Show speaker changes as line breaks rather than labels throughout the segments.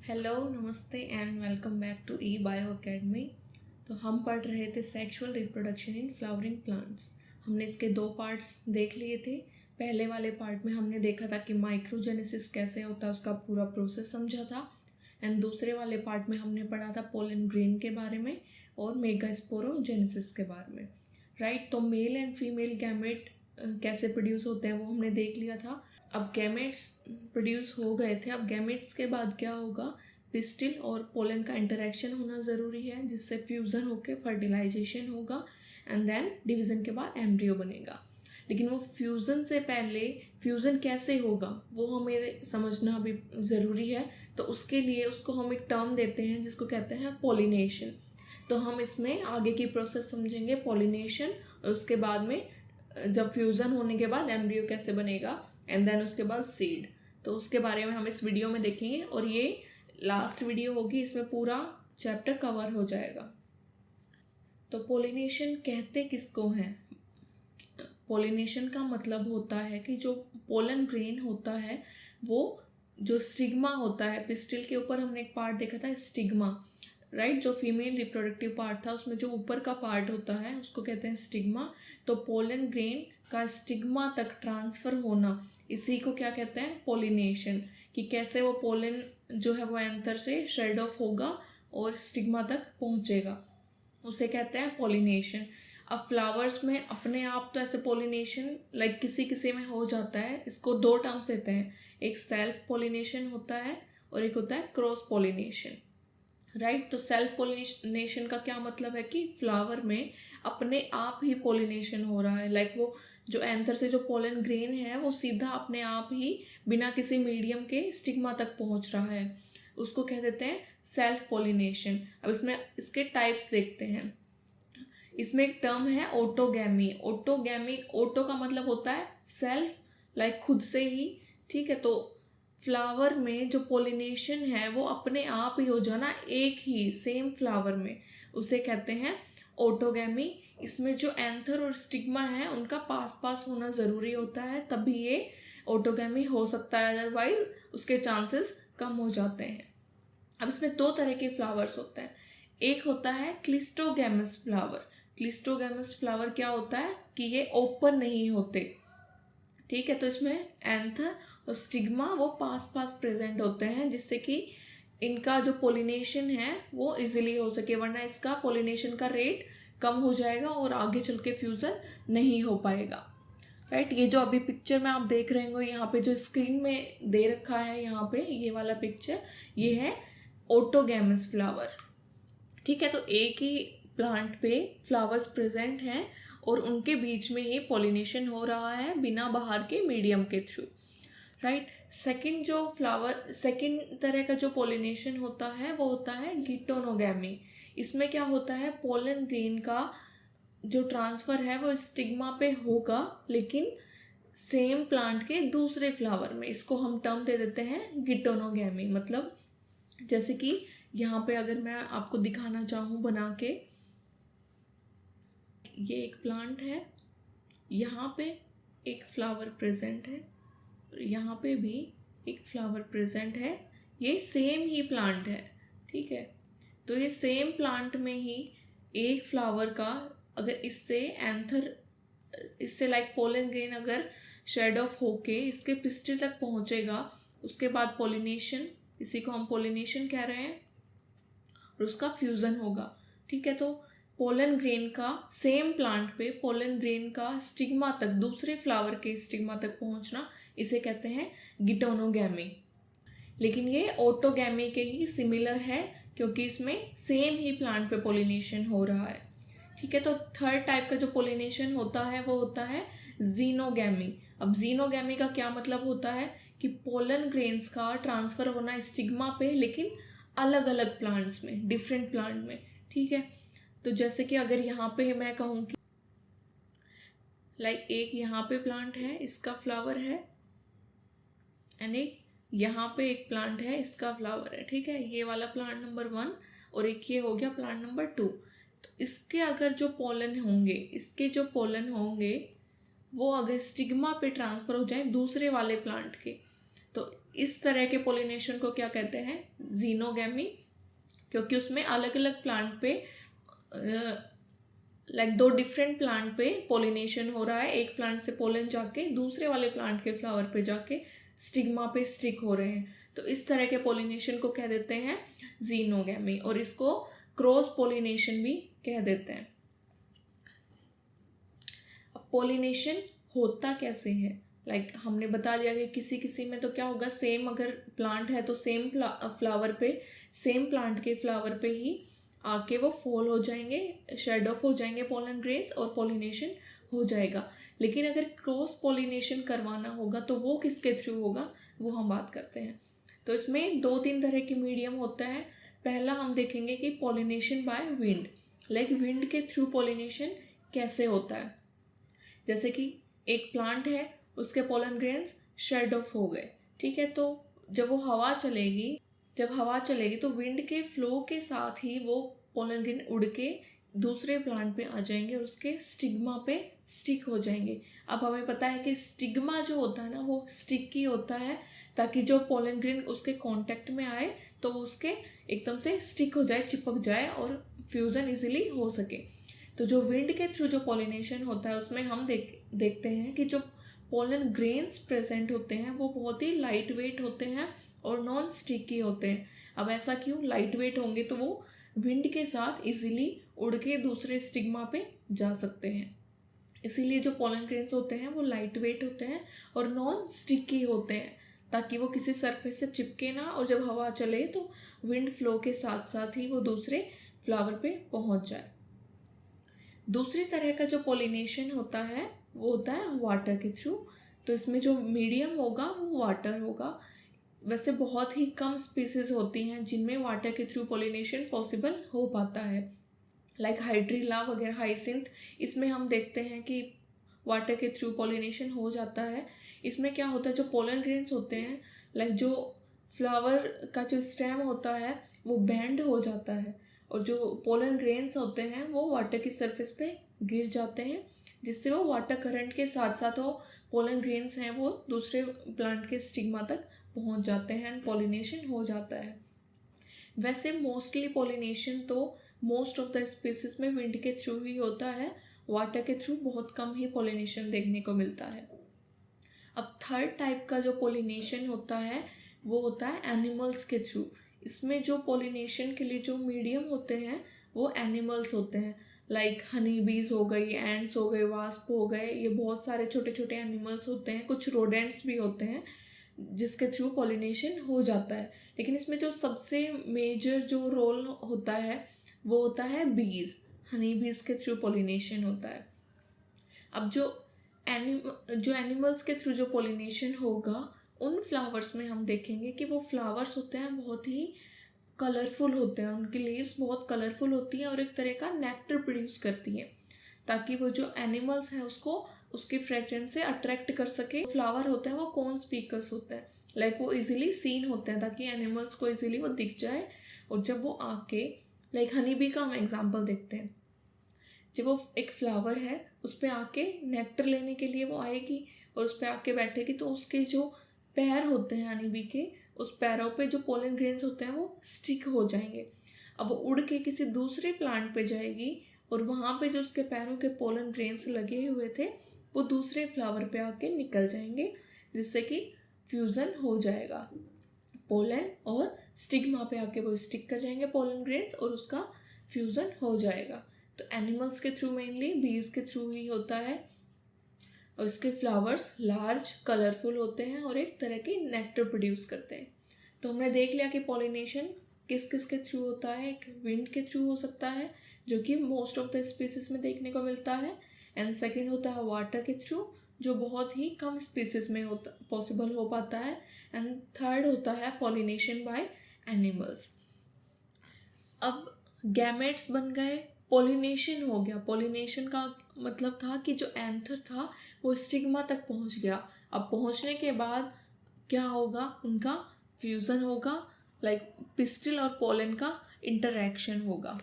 Hello, नमस्ते and welcome back to E Bio academy. तो हम पढ़ रहे थे sexual reproduction in flowering plants. हमने इसके दो पार्ट्स देख लिए थे। पहले वाले पार्ट में हमने देखा था कि माइक्रोजेनेसिस कैसे होता है, उसका पूरा प्रोसेस समझा था। एंड दूसरे वाले पार्ट में हमने पढ़ा था पोलन ग्रेन के बारे में और मेगास्पोरोजेनेसिस के बारे में। राइट, तो मेल एंड फीमेल गैमेट कैसे प्रोड्यूस होते हैं वो हमने देख लिया था। अब गैमेट्स प्रोड्यूस हो गए थे। अब गैमेट्स के बाद क्या होगा, पिस्टिल और पोलन का इंटरेक्शन होना ज़रूरी है, जिससे फ्यूज़न होकर फर्टिलाइजेशन होगा एंड देन डिवीज़न के बाद एम्ब्रियो बनेगा। लेकिन वो फ्यूज़न से पहले फ्यूज़न कैसे होगा वो हमें समझना भी ज़रूरी है। तो उसके लिए उसको हम एक टर्म देते हैं जिसको कहते हैं पोलिनेशन। तो हम इसमें आगे की प्रोसेस समझेंगे, पोलिनेशन, और उसके बाद में जब फ्यूज़न होने के बाद एम्ब्रियो कैसे बनेगा एंड देन उसके बाद सीड। तो उसके बारे में हम इस वीडियो में देखेंगे और ये लास्ट वीडियो होगी, इसमें पूरा चैप्टर कवर हो जाएगा। तो पोलिनेशन कहते किसको हैं? पोलिनेशन का मतलब होता है कि जो पोलन ग्रेन होता है वो जो स्टिग्मा होता है, पिस्टिल के ऊपर हमने एक पार्ट देखा था स्टिग्मा, राइट, जो फीमेल रिप्रोडक्टिव पार्ट था उसमें जो ऊपर का पार्ट होता है उसको कहते हैं स्टिग्मा। तो पोलन ग्रेन का स्टिग्मा तक ट्रांसफ़र होना, इसी को क्या कहते हैं, पोलिनेशन। कि कैसे वो पोलन जो है वो एंथर से शेड ऑफ होगा और स्टिग्मा तक पहुंचेगा, उसे कहते हैं पोलिनेशन। अब फ्लावर्स में अपने आप तो ऐसे पोलिनेशन लाइक किसी किसी में हो जाता है। इसको दो टर्म्स देते हैं, एक सेल्फ पोलिनेशन होता है और एक होता है क्रॉस पोलिनेशन। राइट, तो सेल्फ पोलिनेशन का क्या मतलब है कि फ्लावर में अपने आप ही पोलिनेशन हो रहा है। लाइक वो जो एंथर से जो पोलन ग्रेन है वो सीधा अपने आप ही बिना किसी मीडियम के स्टिग्मा तक पहुंच रहा है, उसको कह देते हैं सेल्फ पोलिनेशन। अब इसमें इसके टाइप्स देखते हैं। इसमें एक टर्म है ऑटोगैमी। ऑटोगैमी, ऑटो का मतलब होता है सेल्फ, लाइक खुद से ही, ठीक है। तो फ्लावर में जो पोलिनेशन है वो अपने आप ही हो जाना एक ही सेम फ्लावर में, उसे कहते हैं ऑटोगैमी। इसमें जो एंथर और स्टिग्मा है उनका पास पास होना ज़रूरी होता है, तभी ये ऑटोगैमी हो सकता है, अदरवाइज उसके चांसेस कम हो जाते हैं। अब इसमें दो तरह के फ्लावर्स होते हैं। एक होता है क्लिस्टोगैमस फ्लावर। क्लिस्टोगैमस फ्लावर क्या होता है कि ये ओपन नहीं होते, ठीक है। तो इसमें एंथर और स्टिग्मा वो पास पास प्रेजेंट होते हैं, जिससे कि इनका जो पोलिनेशन है वो इजीली हो सके, वरना इसका पोलिनेशन का रेट कम हो जाएगा और आगे चल के फ्यूज़न नहीं हो पाएगा। राइट, ये जो अभी पिक्चर में आप देख रहे होंगे, यहाँ पे जो स्क्रीन में दे रखा है, यहाँ पे ये वाला पिक्चर, ये है ऑटोगैमस फ्लावर, ठीक है। तो एक ही प्लांट पे फ्लावर्स प्रेजेंट हैं और उनके बीच में ही पोलिनेशन हो रहा है बिना बाहर के मीडियम के थ्रू। राइट, सेकंड जो फ्लावर, सेकंड तरह का जो पोलिनेशन होता है वो होता है गिटोनोगैमी। इसमें क्या होता है, पोलन ग्रेन का जो ट्रांसफ़र है वो स्टिग्मा पे होगा लेकिन सेम प्लांट के दूसरे फ्लावर में। इसको हम टर्म दे देते हैं गिटोनोगैमी। मतलब जैसे कि यहाँ पे अगर मैं आपको दिखाना चाहूँ बना के, ये एक प्लांट है, यहाँ पे एक फ्लावर प्रेजेंट है, यहाँ पे भी एक फ्लावर प्रेजेंट है, ये सेम ही प्लांट है, ठीक है। तो ये सेम प्लांट में ही एक फ्लावर का अगर इससे एंथर, इससे लाइक पोलन ग्रेन अगर शेड ऑफ होके इसके पिस्टिल तक पहुंचेगा, उसके बाद पोलिनेशन, इसी को हम पोलिनेशन कह रहे हैं, और उसका फ्यूज़न होगा, ठीक है। तो पोलन ग्रेन का सेम प्लांट पे पोलन ग्रेन का स्टिग्मा तक, दूसरे फ्लावर के स्टिग्मा तक पहुंचना, इसे कहते हैं गिटोनोगैमी। लेकिन ये ऑटोगैमी के ही सिमिलर है क्योंकि इसमें सेम ही प्लांट पे पोलिनेशन हो रहा है, ठीक है। तो थर्ड टाइप का जो पोलिनेशन होता है वो होता है जीनोगैमी। अब जीनोगैमी का क्या मतलब होता है कि पोलन ग्रेन्स का ट्रांसफ़र होना स्टिग्मा पे लेकिन अलग अलग प्लांट्स में, डिफरेंट प्लांट में, ठीक है। तो जैसे कि अगर यहाँ पे मैं कहूँ कि लाइक एक यहाँ पे प्लांट है, इसका फ्लावर है, एंड एक यहाँ पे एक प्लांट है, इसका फ्लावर है, ठीक है। ये वाला प्लांट नंबर 1 और एक ये हो गया प्लांट नंबर 2। तो इसके अगर जो पोलन होंगे, इसके जो पोलन होंगे वो अगर स्टिग्मा पे ट्रांसफ़र हो जाए दूसरे वाले प्लांट के, तो इस तरह के पोलिनेशन को क्या कहते हैं, जीनोगैमी, क्योंकि उसमें अलग अलग प्लांट पे दो डिफरेंट प्लांट पे पोलिनेशन हो रहा है। एक प्लांट से पोलन जाके दूसरे वाले प्लांट के फ्लावर पे जाके स्टिग्मा पे स्टिक हो रहे हैं। तो इस तरह के पोलिनेशन को कह देते हैं जीनोगैमी, और इसको क्रॉस पोलिनेशन भी कह देते हैं। अब पोलिनेशन होता कैसे है, हमने बता दिया कि किसी किसी में तो क्या होगा, सेम अगर प्लांट है तो सेम फ्लावर पे, सेम प्लांट के फ्लावर पे ही आके वो फॉल हो जाएंगे, शेड ऑफ हो जाएंगे पोलन ग्रेन्स, और पोलिनेशन हो जाएगा। लेकिन अगर क्रॉस पोलिनेशन करवाना होगा तो वो किसके थ्रू होगा, वो हम बात करते हैं। तो इसमें 2-3 तरह के मीडियम होता है। पहला हम देखेंगे कि पोलिनेशन बाय विंड, विंड के थ्रू पोलिनेशन कैसे होता है। जैसे कि एक प्लांट है, उसके पोलन ग्रेन्स शेड ऑफ हो गए, ठीक है, तो जब हवा चलेगी तो विंड के फ्लो के साथ ही वो पोलन ग्रेन उड़ के दूसरे प्लांट पे आ जाएंगे और उसके स्टिग्मा पे स्टिक हो जाएंगे। अब हमें पता है कि स्टिग्मा जो होता है ना, वो स्टिकी होता है, ताकि जो पोलन ग्रेन उसके कांटेक्ट में आए तो वो उसके एकदम से स्टिक हो जाए, चिपक जाए और फ्यूज़न इजीली हो सके। तो जो विंड के थ्रू जो पोलिनेशन होता है उसमें हम देखते हैं कि जो पोलन ग्रेन्स प्रेजेंट होते हैं वो बहुत ही लाइट वेट होते हैं और नॉन स्टिकी होते हैं। अब ऐसा क्यों, लाइट वेट होंगे तो वो विंड के साथ इजीली उड़ के दूसरे स्टिग्मा पे जा सकते हैं। इसीलिए जो पोलन ग्रेन्स होते हैं वो लाइट वेट होते हैं और नॉन स्टिकी होते हैं, ताकि वो किसी सरफेस से चिपके ना, और जब हवा चले तो विंड फ्लो के साथ साथ ही वो दूसरे फ्लावर पे पहुंच जाए। दूसरी तरह का जो पोलिनेशन होता है वो होता है वाटर के थ्रू। तो इसमें जो मीडियम होगा वो वाटर होगा। वैसे बहुत ही कम स्पीसीज होती हैं जिनमें वाटर के थ्रू पोलिनेशन पॉसिबल हो पाता है, हाइड्रिला वगैरह, हाइसिंथ, इसमें हम देखते हैं कि वाटर के थ्रू पोलिनेशन हो जाता है। इसमें क्या होता है, जो पोलन ग्रेन्स होते हैं, जो फ्लावर का जो स्टेम होता है वो बेंड हो जाता है, और जो पोलन ग्रेन्स होते हैं वो वाटर की सरफेस पे गिर जाते हैं, जिससे वो वाटर करंट के साथ साथ वो पोलन ग्रेन्स हैं वो दूसरे प्लांट के स्टिग्मा तक पहुंच जाते हैं एंड पोलिनेशन हो जाता है। वैसे मोस्टली पोलिनेशन तो मोस्ट ऑफ द स्पीसीज में विंड के थ्रू ही होता है, वाटर के थ्रू बहुत कम ही पोलिनेशन देखने को मिलता है। अब थर्ड टाइप का जो पोलिनेशन होता है वो होता है एनिमल्स के थ्रू। इसमें जो पोलिनेशन के लिए जो मीडियम होते हैं वो एनिमल्स होते हैं, हनी बीज हो गई, एंड्स हो गए, वास्प हो गए, ये बहुत सारे छोटे छोटे एनिमल्स होते हैं। कुछ रोडेंट्स भी होते हैं जिसके थ्रू पोलिनेशन हो जाता है। लेकिन इसमें जो सबसे मेजर जो रोल होता है वो होता है बीज, हनी बीज के थ्रू पोलिनेशन होता है। अब जो एनिमल्स के थ्रू जो पोलिनेशन होगा उन फ्लावर्स में हम देखेंगे कि वो फ्लावर्स होते हैं बहुत ही कलरफुल होते हैं, उनकी लीव्स बहुत कलरफुल होती हैं और एक तरह का नेक्टर प्रोड्यूस करती हैं, ताकि वो जो एनिमल्स हैं उसको उसके फ्रेग्रेंस से अट्रैक्ट कर सके। फ्लावर होते हैं वो कौन स्पीकर्स होते हैं, वो इजीली सीन होते हैं, ताकि एनिमल्स को इजीली वो दिख जाए। और जब वो आके हनी बी का हम एग्जांपल देखते हैं, जब वो एक फ्लावर है उस पर आके नेक्टर लेने के लिए वो आएगी और उस पर आके बैठेगी, तो उसके जो पैर होते हैं हनी बी के, उस पैरों पे जो पोलन ग्रेन्स होते हैं वो स्टिक हो जाएंगे। अब वो उड़ के किसी दूसरे प्लांट पे जाएगी और वहाँ पे जो उसके पैरों के पोलन ग्रेन्स लगे हुए थे वो दूसरे फ्लावर पे आके निकल जाएंगे, जिससे कि फ्यूज़न हो जाएगा। पोलन और स्टिग्मा पे आके वो स्टिक कर जाएंगे पोलन ग्रेन्स और उसका फ्यूज़न हो जाएगा। तो एनिमल्स के थ्रू मेनली बीज के थ्रू ही होता है, और इसके फ्लावर्स लार्ज कलरफुल होते हैं और एक तरह की नेक्टर प्रोड्यूस करते हैं। तो हमने देख लिया कि पॉलिनेशन किस किस के थ्रू होता है। एक विंड के थ्रू हो सकता है जो कि मोस्ट ऑफ द स्पीसीज में देखने को मिलता है, एंड सेकंड होता है वाटर के थ्रू जो बहुत ही कम स्पीसीज में होता पॉसिबल हो पाता है, एंड थर्ड होता है पॉलिनेशन बाय एनिमल्स। अब गैमेट्स बन गए, पॉलिनेशन हो गया। पॉलिनेशन का मतलब था कि जो एंथर था वो स्टिग्मा तक पहुंच गया। अब पहुंचने के बाद क्या होगा, उनका फ्यूज़न होगा, पिस्टिल और पोलन का इंटरैक्शन होगा।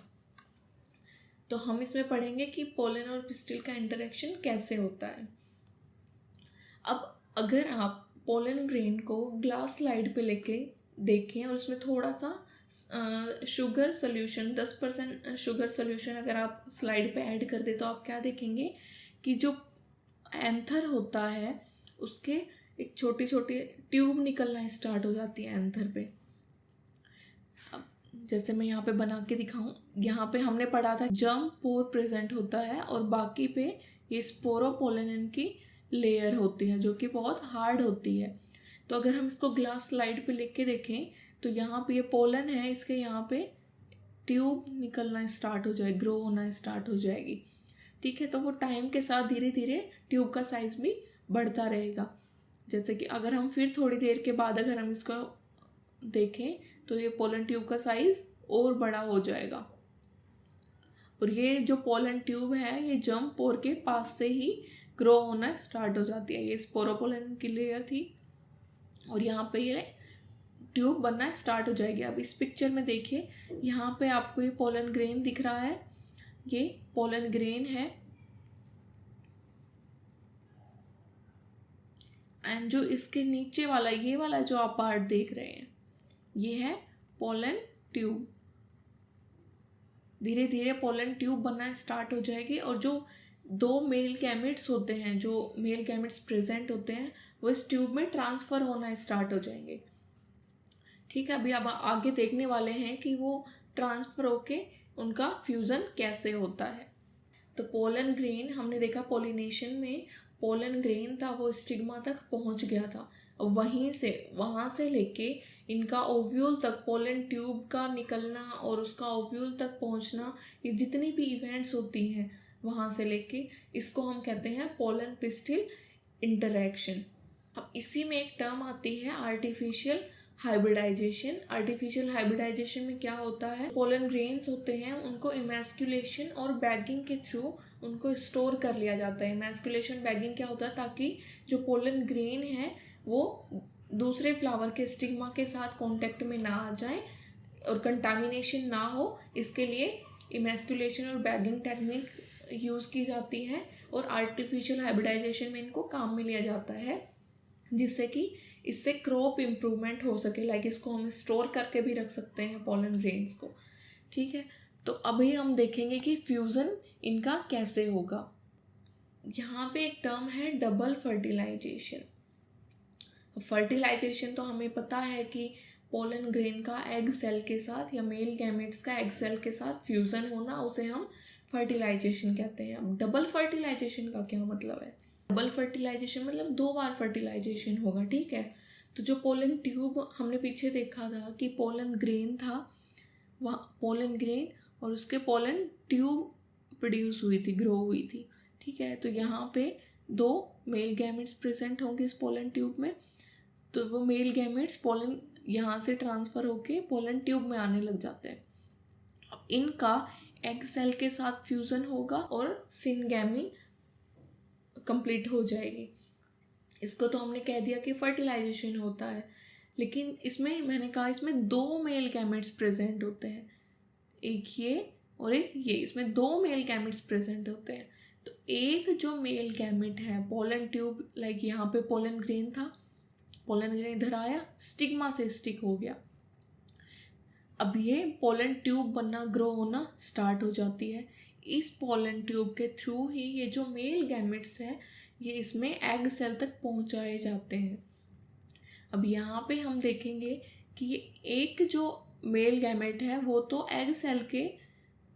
तो हम इसमें पढ़ेंगे कि पोलन और पिस्टिल का इंटरैक्शन कैसे होता है। अब अगर आप पोलन ग्रेन को ग्लास स्लाइड पे लेके देखें और उसमें थोड़ा सा शुगर सोल्यूशन 10% शुगर सोल्यूशन अगर आप स्लाइड पे ऐड कर दे तो आप क्या देखेंगे कि जो एंथर होता है उसके एक छोटी छोटी ट्यूब निकलना स्टार्ट हो जाती है एंथर पे। अब जैसे मैं यहाँ पे बना के दिखाऊं, यहाँ पे हमने पढ़ा था जर्म पोर प्रेजेंट होता है और बाकी पे ये स्पोरोपोलेनिन की लेयर होती है जो कि बहुत हार्ड होती है। तो अगर हम इसको ग्लास स्लाइड पे लिख के देखें तो यहाँ पे ये पोलन है, इसके यहाँ पे ट्यूब निकलना स्टार्ट हो जाए, ग्रो होना स्टार्ट हो जाएगी। ठीक है, तो वो टाइम के साथ धीरे धीरे ट्यूब का साइज़ भी बढ़ता रहेगा। जैसे कि अगर हम फिर थोड़ी देर के बाद अगर हम इसको देखें तो ये पोलन ट्यूब का साइज़ और बड़ा हो जाएगा। और ये जो पोलन ट्यूब है ये जर्म पोर के पास से ही ग्रो होना स्टार्ट हो जाती है। ये स्पोरोपोलेनिन की लेयर थी और यहाँ पे ये ट्यूब बनना स्टार्ट हो जाएगी। अब इस पिक्चर में देखिए, यहाँ पे आपको ये पोलन ग्रेन दिख रहा है, ये पोलन ग्रेन है एंड जो इसके नीचे वाला ये वाला जो आप पार्ट देख रहे हैं ये है पोलन ट्यूब। धीरे धीरे पोलन ट्यूब बनना स्टार्ट हो जाएगी और जो दो मेल गैमेट्स होते हैं, जो मेल गैमेट्स प्रेजेंट होते हैं वो इस ट्यूब में ट्रांसफ़र होना स्टार्ट हो जाएंगे। ठीक है, अभी अब आगे देखने वाले हैं कि वो ट्रांसफ़र होके उनका फ्यूज़न कैसे होता है। तो पोलन ग्रेन हमने देखा पोलिनेशन में पोलन ग्रेन था वो स्टिग्मा तक पहुंच गया था और वहाँ से लेके इनका ओव्यूल तक पोलन ट्यूब का निकलना और उसका ओव्यूल तक पहुंचना, ये जितनी भी इवेंट्स होती हैं वहाँ से लेके इसको हम कहते हैं पोलन पिस्टिल इंटरैक्शन। अब इसी में एक टर्म आती है आर्टिफिशियल हाइब्रिडाइजेशन। आर्टिफिशियल हाइब्रिडाइजेशन में क्या होता है, पोलन ग्रेन्स होते हैं उनको इमैस्कुलेशन और बैगिंग के थ्रू उनको स्टोर कर लिया जाता है। इमैस्कुलेशन बैगिंग क्या होता है, ताकि जो पोलन ग्रेन है वो दूसरे फ्लावर के स्टिग्मा के साथ कांटेक्ट में ना आ जाए और कंटामिनेशन ना हो, इसके लिए इमैस्कुलेशन और बैगिंग टेक्निक यूज़ की जाती है और आर्टिफिशियल हाइब्रिडाइजेशन में इनको काम में लिया जाता है जिससे कि इससे क्रॉप इम्प्रूवमेंट हो सके। लाइक इसको हम स्टोर करके भी रख सकते हैं पोलन ग्रेन्स को। ठीक है, तो अभी हम देखेंगे कि फ्यूज़न इनका कैसे होगा। यहाँ पे एक टर्म है डबल फर्टिलाइजेशन। फर्टिलाइजेशन तो हमें पता है कि पोलन ग्रेन का एग सेल के साथ या मेल गैमेट्स का एग सेल के साथ फ्यूज़न होना, उसे हम फर्टिलाइजेशन कहते हैं। अब डबल फर्टिलाइजेशन का क्या मतलब है? डबल फर्टिलाइजेशन मतलब 2 बार फर्टिलाइजेशन होगा। ठीक है, तो जो पोलन ट्यूब हमने पीछे देखा था कि पोलन ग्रेन था, वहाँ पोलन ग्रेन और उसके पोलन ट्यूब प्रोड्यूस हुई थी, ग्रो हुई थी। ठीक है, तो यहाँ पे 2 मेल गैमेट्स प्रेजेंट होंगे इस पोलन ट्यूब में, तो वो मेल गैमेट्स पोलन यहाँ से ट्रांसफ़र होके पोलन ट्यूब में आने लग जाते हैं। अब इनका एग सेल के साथ फ्यूज़न होगा और सिनगैमी कंप्लीट हो जाएगी। इसको तो हमने कह दिया कि फर्टिलाइजेशन होता है, लेकिन इसमें मैंने कहा इसमें 2 मेल गैमेट्स प्रेजेंट होते हैं, एक ये और एक ये। इसमें 2 मेल गैमेट्स प्रेजेंट होते हैं। तो एक जो मेल गैमेट है पोलन ट्यूब, लाइक यहाँ पे पोलन ग्रेन था, पोलन ग्रेन इधर आया, स्टिग्मा से स्टिक हो गया। अब ये पोलन ट्यूब बनना, ग्रो होना स्टार्ट हो जाती है। इस पोलन ट्यूब के थ्रू ही ये जो मेल गैमेट्स है ये इसमें एग सेल तक पहुंचाए जाते हैं। अब यहाँ पे हम देखेंगे कि एक जो मेल गैमेट है वो तो एग सेल के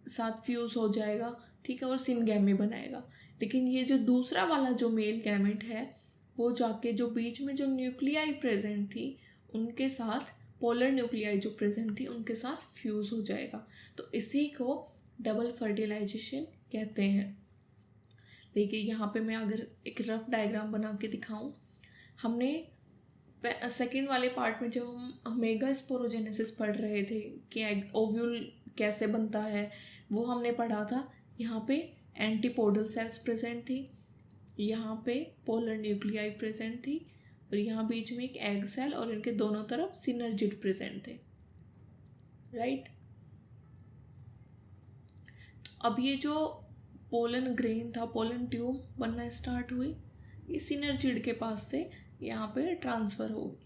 साथ फ्यूज़ हो जाएगा, ठीक है, और सिनगैमी बनाएगा। लेकिन ये जो दूसरा वाला जो मेल गैमेट है वो जाके जो बीच में जो न्यूक्लियाई प्रेजेंट थी उनके साथ, पोलर न्यूक्लियाई जो प्रेजेंट थी उनके साथ फ्यूज़ हो जाएगा। तो इसी को डबल फर्टिलाइजेशन कहते हैं। देखिए यहाँ पे मैं अगर एक रफ डायग्राम बना के दिखाऊं, हमने सेकंड वाले पार्ट में जब हम मेगास्पोरोजेनेसिस पढ़ रहे थे कि ओव्यूल कैसे बनता है वो हमने पढ़ा था। यहाँ पे एंटीपोडल सेल्स प्रेजेंट थी, यहाँ पे पोलर न्यूक्लियाई प्रेजेंट थी और यहाँ बीच में एक एग सेल और इनके दोनों तरफ सिनर्जिड प्रेजेंट थे, राइट। अब ये जो पोलन ग्रेन था, पोलन ट्यूब बनना स्टार्ट हुई, ये सिनर्जिड के पास से यहाँ पे ट्रांसफ़र होगी।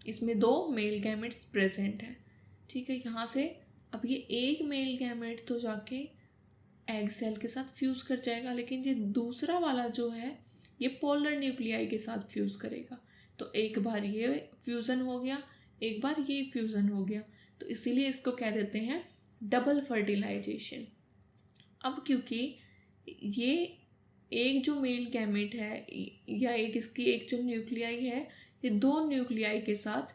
इसमें 2 मेल गैमेट्स प्रेजेंट है, ठीक है। यहाँ से अब ये एक मेल गैमेट तो जाके एग सेल के साथ फ्यूज़ कर जाएगा, लेकिन ये दूसरा वाला जो है ये पोलर न्यूक्लियाई के साथ फ्यूज़ करेगा। तो एक बार ये फ्यूज़न हो गया, एक बार ये फ्यूज़न हो गया, तो इसीलिए इसको कह देते हैं डबल फर्टिलाइजेशन। अब क्योंकि ये एक जो मेल गैमेट है या एक इसकी एक जो न्यूक्लियाई है ये 2 न्यूक्लियाई के साथ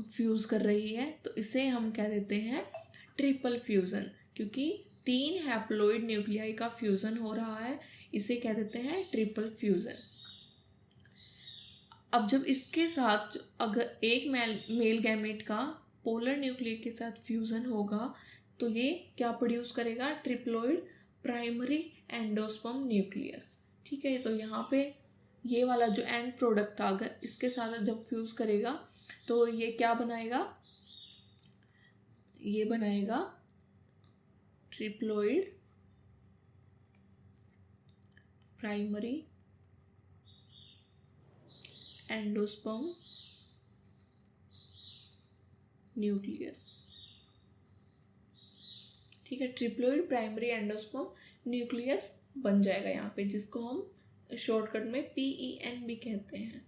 फ्यूज़ कर रही है, तो इसे हम कह देते हैं ट्रिपल फ्यूज़न। क्योंकि 3 हैप्लॉइड न्यूक्लियाई का फ्यूज़न हो रहा है, इसे कह देते हैं ट्रिपल फ्यूज़न। अब जब इसके साथ अगर एक मेल गैमेट का पोलर न्यूक्लियर के साथ फ्यूज़न होगा तो ये क्या प्रोड्यूस करेगा, ट्रिप्लॉइड प्राइमरी एंडोस्पर्म न्यूक्लियस, ठीक है। तो यहाँ पे ये वाला जो एंड प्रोडक्ट था अगर इसके साथ जब फ्यूज़ करेगा तो ये क्या बनाएगा, ये बनाएगा ट्रिप्लॉइड प्राइमरी एंडोस्पर्म न्यूक्लियस, ठीक है। ट्रिप्लॉइड प्राइमरी एंडोस्पर्म न्यूक्लियस बन जाएगा यहाँ पे, जिसको हम शॉर्टकट में PEN भी कहते हैं,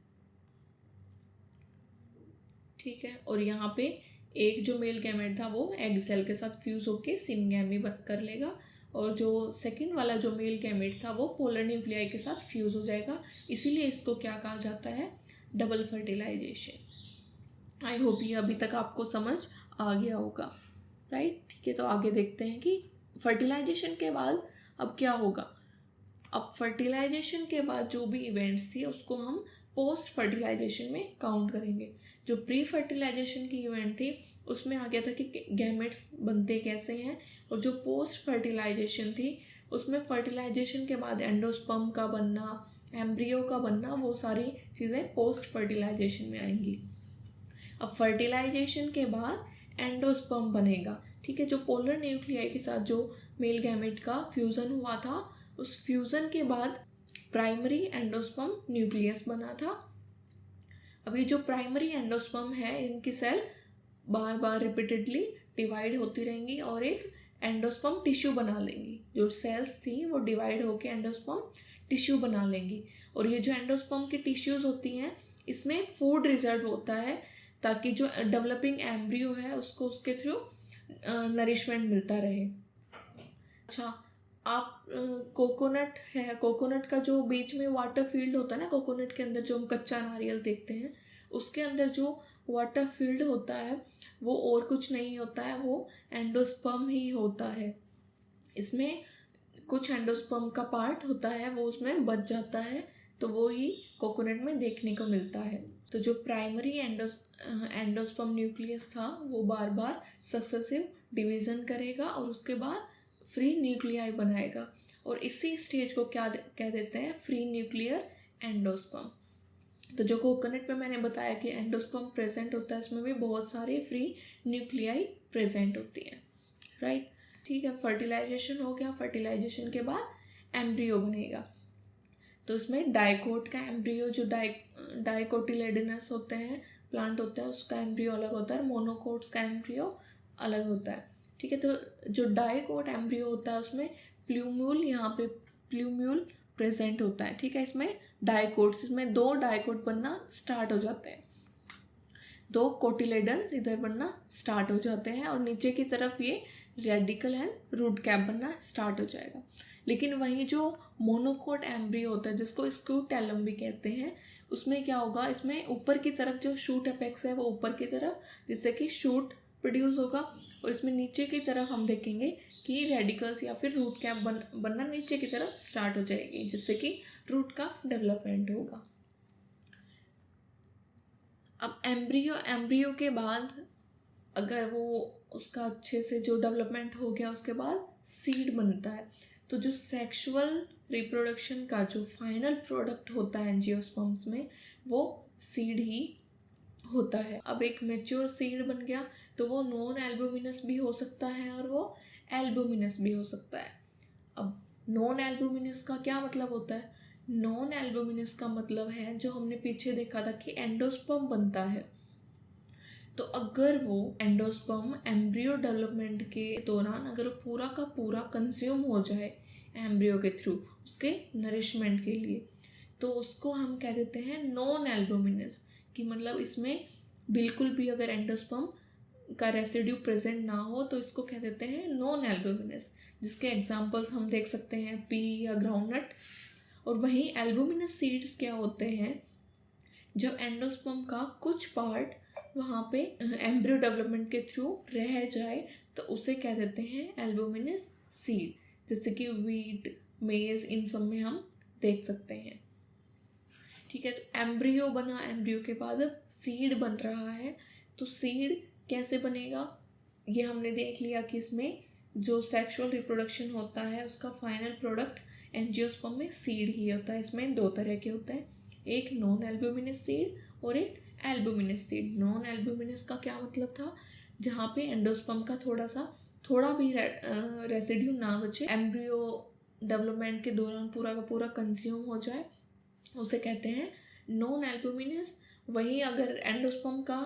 ठीक है। और यहाँ पे एक जो मेल गैमेट था वो एग सेल के साथ फ्यूज होके सिनगैमी कर लेगा, और जो सेकंड वाला जो मेल गैमेट था वो पोलर न्यूक्लियाई के साथ फ्यूज हो जाएगा। इसीलिए इसको क्या कहा जाता है, डबल फर्टिलाइजेशन। आई होप ये अभी तक आपको समझ आ गया होगा, राइट, ठीक है। तो आगे देखते हैं कि फर्टिलाइजेशन के बाद अब क्या होगा। अब फर्टिलाइजेशन के बाद जो भी इवेंट्स थी उसको हम पोस्ट फर्टिलाइजेशन में काउंट करेंगे। जो प्री फर्टिलाइजेशन की इवेंट थी उसमें आ गया था कि गैमेट्स बनते कैसे हैं, और जो पोस्ट फर्टिलाइजेशन थी उसमें फर्टिलाइजेशन के बाद एंडोस्पर्म का बनना, एम्ब्रियो का बनना, वो सारी चीज़ें पोस्ट फर्टिलाइजेशन में आएंगी। अब फर्टिलाइजेशन के बाद एंडोस्पर्म बनेगा, ठीक है। जो पोलर न्यूक्लियाई के साथ जो मेल गैमेट का फ्यूज़न हुआ था उस फ्यूज़न के बाद प्राइमरी एंडोस्पर्म न्यूक्लियस बना था। अभी जो प्राइमरी एंडोस्पर्म है इनकी सेल बार बार रिपीटेडली डिवाइड होती रहेंगी और एक एंडोस्पर्म टिश्यू बना लेंगी। जो सेल्स थी वो डिवाइड होकर एंडोस्पर्म टिश्यू बना लेंगी, और ये जो एंडोस्पर्म की टिश्यूज़ होती हैं इसमें फूड रिजर्व होता है ताकि जो डेवलपिंग एम्ब्रियो है उसको उसके थ्रू नरिशमेंट मिलता रहे। अच्छा, आप कोकोनट है, कोकोनट का जो बीच में वाटर फील्ड होता है ना, कोकोनट के अंदर जो हम कच्चा नारियल देखते हैं उसके अंदर जो वाटर फील्ड होता है वो और कुछ नहीं होता है, वो एंडोस्पर्म ही होता है। इसमें कुछ एंडोस्पर्म का पार्ट होता है वो उसमें बच जाता है, तो वो ही कोकोनट में देखने को मिलता है। तो जो प्राइमरी एंडोस्पर्म न्यूक्लियस था वो बार बार सक्सेसिव डिवीज़न करेगा और उसके बाद फ्री न्यूक्लियाई बनाएगा, और इसी स्टेज को क्या कह देते हैं, फ्री न्यूक्लियर एंडोस्पर्म। तो जो कोकोनट में मैंने बताया कि एंडोस्पर्म प्रेजेंट होता है, इसमें भी बहुत सारी फ्री न्यूक्लियाई प्रेजेंट होती हैं, राइट, ठीक है। फर्टिलाइजेशन हो गया, फर्टिलाइजेशन के बाद एम्ब्रियो बनेगा। तो इसमें डाइकोट का एम्ब्रियो, जो डाइकोटिलेडनस होते हैं प्लांट होता है उसका एम्ब्रियो अलग होता है, मोनोकोट्स का एम्ब्रियो अलग होता है, ठीक है। तो जो डाइकोट एम्ब्रियो होता है उसमें प्लूम्यूल, यहाँ पे प्लूम्यूल प्रेजेंट होता है, ठीक है। इसमें डाइकोट्स, इसमें 2 डाइकोट बनना स्टार्ट हो जाते हैं, 2 कोटिलेडन्स इधर बनना स्टार्ट हो जाते हैं, और नीचे की तरफ ये रेडिकल एंड रूट कैप बनना स्टार्ट हो जाएगा। लेकिन वहीं जो मोनोकोट एम्ब्रियो होता है जिसको स्क्रूटेलम भी कहते हैं, उसमें क्या होगा, इसमें ऊपर की तरफ जो शूट अपेक्स है वो ऊपर की तरफ, जिससे कि शूट प्रोड्यूस होगा, और इसमें नीचे की तरफ हम देखेंगे कि रेडिकल्स या फिर रूट कैप बनना नीचे की तरफ स्टार्ट हो जाएगी, जिससे कि रूट का डेवलपमेंट होगा। अब एम्ब्रियो के बाद अगर वो उसका अच्छे से जो डेवलपमेंट हो गया उसके बाद सीड बनता है। तो जो सेक्सुअल रिप्रोडक्शन का जो फाइनल प्रोडक्ट होता है एंजियोस्पर्म्स में वो सीड ही होता है। अब एक मैच्योर सीड बन गया तो वो नॉन एल्बुमिनस भी हो सकता है और वो एल्बुमिनस भी हो सकता है। अब नॉन एल्बुमिनस का क्या मतलब होता है, नॉन एल्बुमिनस का मतलब है जो हमने पीछे देखा था कि एंडोस्पर्म बनता है, तो अगर वो एंडोस्पर्म एम्ब्रियो डेवलपमेंट के दौरान अगर वो पूरा का पूरा कंज्यूम हो जाए एम्ब्रियो के थ्रू उसके नरिशमेंट के लिए, तो उसको हम कह देते हैं नॉन एल्बुमिनस। कि मतलब इसमें बिल्कुल भी अगर एंडोस्पर्म का रेसिड्यू प्रेजेंट ना हो तो इसको कह देते हैं नॉन एल्बुमिनस, जिसके एग्जांपल्स हम देख सकते हैं पी या ग्राउंडनट। और वहीं एल्बुमिनस सीड्स क्या होते हैं, जब एंडोस्पर्म का कुछ पार्ट वहाँ पे एम्ब्रियो डेवलपमेंट के थ्रू रह जाए तो उसे कह देते हैं एल्बुमिनस सीड, जैसे कि वीट, मेज, इन सब में हम देख सकते हैं। ठीक है, तो एम्ब्रियो बना, एम्ब्रियो के बाद अब सीड बन रहा है, तो सीड कैसे बनेगा ये हमने देख लिया कि इसमें जो सेक्सुअल रिप्रोडक्शन होता है उसका फाइनल प्रोडक्ट एंजियोस्पर्म में सीड ही होता है। इसमें दो तरह के होते हैं, एक नॉन एल्बुमिनस सीड और एक एल्बुमिनस सीड। नॉन एल्बुमिनस का क्या मतलब था, जहाँ पे एंडोस्पर्म का थोड़ा भी रेसिड्यू ना बचे, एम्ब्रियो डेवलपमेंट के दौरान पूरा का पूरा कंज्यूम हो जाए, उसे कहते हैं नॉन एल्बुमिनस। वहीं अगर एंडोस्पर्म का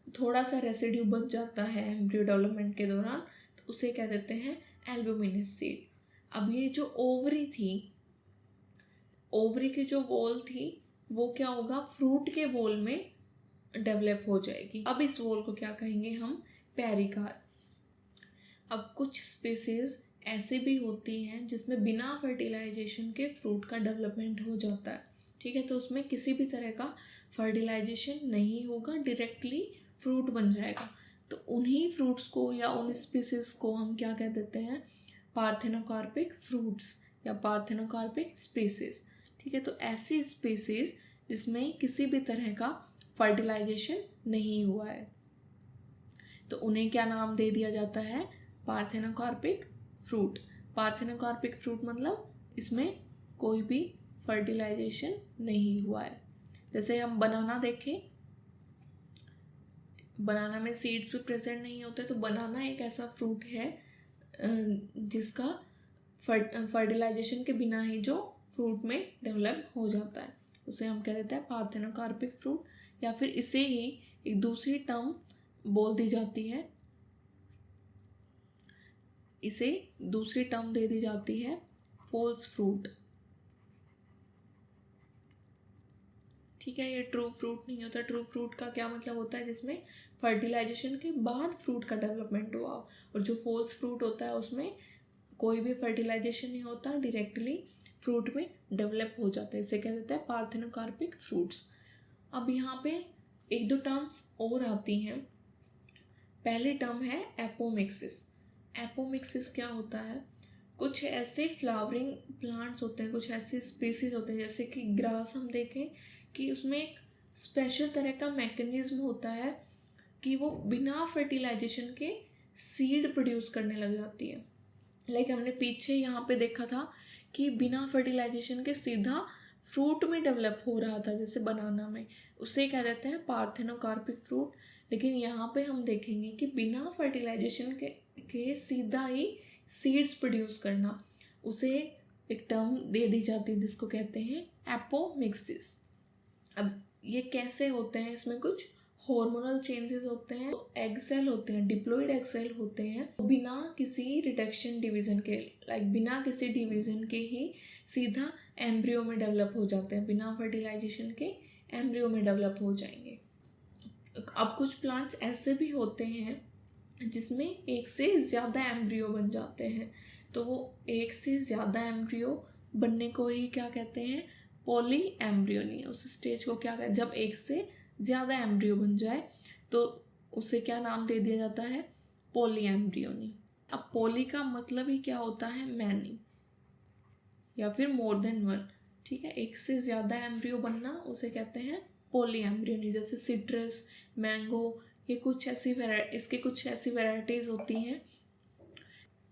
थोड़ा सा रेसिड्यू बच जाता है एम्ब्रियो डेवलपमेंट के दौरान तो उसे कह देते हैं एल्बुमिनस सीड। अब ये जो ओवरी थी, ओवरी की जो वॉल थी वो क्या होगा, फ्रूट के वॉल में डेवलप हो जाएगी। अब इस वॉल को क्या कहेंगे हम, पेरिकार्प। अब कुछ स्पीसीज ऐसे भी होती हैं जिसमें बिना फर्टिलाइजेशन के फ्रूट का डेवलपमेंट हो जाता है। ठीक है, तो उसमें किसी भी तरह का फर्टिलाइजेशन नहीं होगा, डायरेक्टली फ्रूट बन जाएगा। तो उन्हीं फ्रूट्स को या उन स्पीसीज को हम क्या कह देते हैं, पार्थेनोकार्पिक फ्रूट्स या पार्थेनोकार्पिक स्पीसीज। ठीक है, तो ऐसी स्पीसीज जिसमें किसी भी तरह का फर्टिलाइजेशन नहीं हुआ है तो उन्हें क्या नाम दे दिया जाता है, पार्थेनोकार्पिक फ्रूट। पार्थेनोकार्पिक फ्रूट मतलब इसमें कोई भी फर्टिलाइजेशन नहीं हुआ है। जैसे हम बनाना देखें, बनाना में सीड्स भी प्रेजेंट नहीं होते, तो बनाना एक ऐसा फ्रूट है जिसका फर्टिलाइजेशन के बिना ही जो फ्रूट में डेवलप हो जाता है, उसे हम कह देते हैं पार्थेनोकार्पिक फ्रूट। या फिर इसे ही एक दूसरी टर्म बोल दी जाती है, इसे दूसरी टर्म दे दी जाती है फॉल्स फ्रूट। ठीक है, ये ट्रू फ्रूट नहीं होता। ट्रू फ्रूट का क्या मतलब होता है, जिसमें फर्टिलाइजेशन के बाद फ्रूट का डेवलपमेंट हुआ। और जो फॉल्स फ्रूट होता है उसमें कोई भी फर्टिलाइजेशन नहीं होता, डायरेक्टली फ्रूट में डेवलप हो जाता है, इसे कह देते हैं पार्थेनोकार्पिक फ्रूट्स। अब यहाँ पे एक दो टर्म्स और आती हैं। पहली टर्म है एपोमिक्सिस। एपोमिक्सिस क्या होता है, कुछ ऐसे फ्लावरिंग प्लांट्स होते हैं, कुछ ऐसे स्पीसीज होते हैं, जैसे कि ग्रास हम देखें कि उसमें एक स्पेशल तरह का मैकेनिज्म होता है कि वो बिना फर्टिलाइजेशन के सीड प्रोड्यूस करने लग जाती है। लाइक हमने पीछे यहाँ पे देखा था कि बिना फर्टिलाइजेशन के सीधा फ्रूट में डेवलप हो रहा था, जैसे बनाना में, उसे क्या देते हैं पार्थेनोकार्पिक फ्रूट। लेकिन यहाँ पे हम देखेंगे कि बिना फर्टिलाइजेशन के सीधा ही सीड्स प्रोड्यूस करना, उसे एक टर्म दे दी जाती है जिसको कहते हैं एपोमिक्सिस। अब ये कैसे होते हैं, इसमें कुछ हार्मोनल चेंजेस होते हैं, तो एग सेल होते हैं, डिप्लॉइड एग सेल होते हैं, बिना किसी रिडक्शन डिवीजन के, लाइक बिना किसी डिवीजन के ही सीधा एम्ब्रियो में डेवलप हो जाते हैं, बिना फर्टिलाइजेशन के एम्ब्रियो में डेवलप हो जाएंगे। अब कुछ प्लांट्स ऐसे भी होते हैं जिसमें एक से ज़्यादा एम्ब्रियो बन जाते हैं, तो वो एक से ज़्यादा एम्ब्रियो बनने को ही क्या कहते हैं, पॉली एम्ब्रियोनी। उस स्टेज को क्या कहते हैं, जब एक से ज़्यादा एम्ब्रियो बन जाए तो उसे क्या नाम दे दिया जाता है, पॉली एम्ब्रियोनी। अब पॉली का मतलब ही क्या होता है, मैनी या फिर मोर देन वन। ठीक है, एक से ज़्यादा एम्ब्रियो बनना उसे कहते हैं पॉली एम्ब्रियोनी। जैसे सिट्रस, मैंगो, ये कुछ ऐसी इसके कुछ ऐसी वैरायटीज़ होती हैं।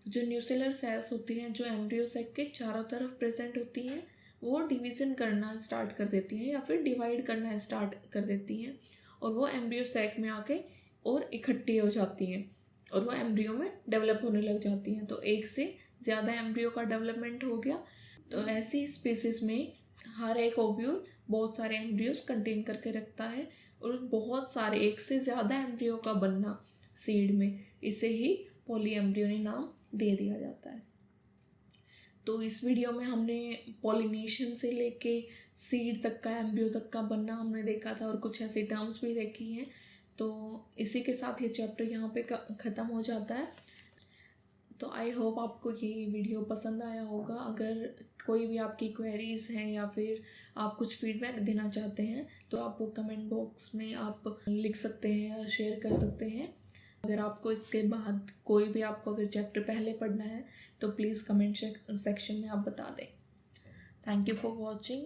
जो न्यूसेलर सेल्स होती हैं, जो एम्ब्रियो सेक के चारों तरफ प्रेजेंट होती हैं, वो डिवीज़न करना स्टार्ट कर देती हैं या फिर डिवाइड करना स्टार्ट कर देती हैं, और वो एम्ब्रियो सेक में आके और इकट्ठी हो जाती हैं और वो एम्ब्रियो में डेवलप होने लग जाती हैं। तो एक से ज़्यादा एम्ब्रियो का डेवलपमेंट हो गया। तो ऐसी स्पीसीज में हर एक ओव्यूल बहुत सारे एम्ब्रियोज कंटेन करके रखता है और बहुत सारे, एक से ज़्यादा एम्ब्रियो का बनना सीड में, इसे ही पॉलीएम्ब्रियोनी नाम दे दिया जाता है। तो इस वीडियो में हमने पॉलिनेशन से लेके सीड तक का, एम्ब्रियो तक का बनना हमने देखा था और कुछ ऐसी टर्म्स भी देखी हैं। तो इसी के साथ ये चैप्टर यहाँ पे ख़त्म हो जाता है। तो आई होप आपको ये वीडियो पसंद आया होगा। अगर कोई भी आपकी क्वेरीज़ हैं या फिर आप कुछ फीडबैक देना चाहते हैं तो आप वो कमेंट बॉक्स में आप लिख सकते हैं या शेयर कर सकते हैं। अगर आपको इसके बाद कोई भी, आपको अगर चैप्टर पहले पढ़ना है तो प्लीज़ कमेंट सेक्शन में आप बता दें। Thank you for watching.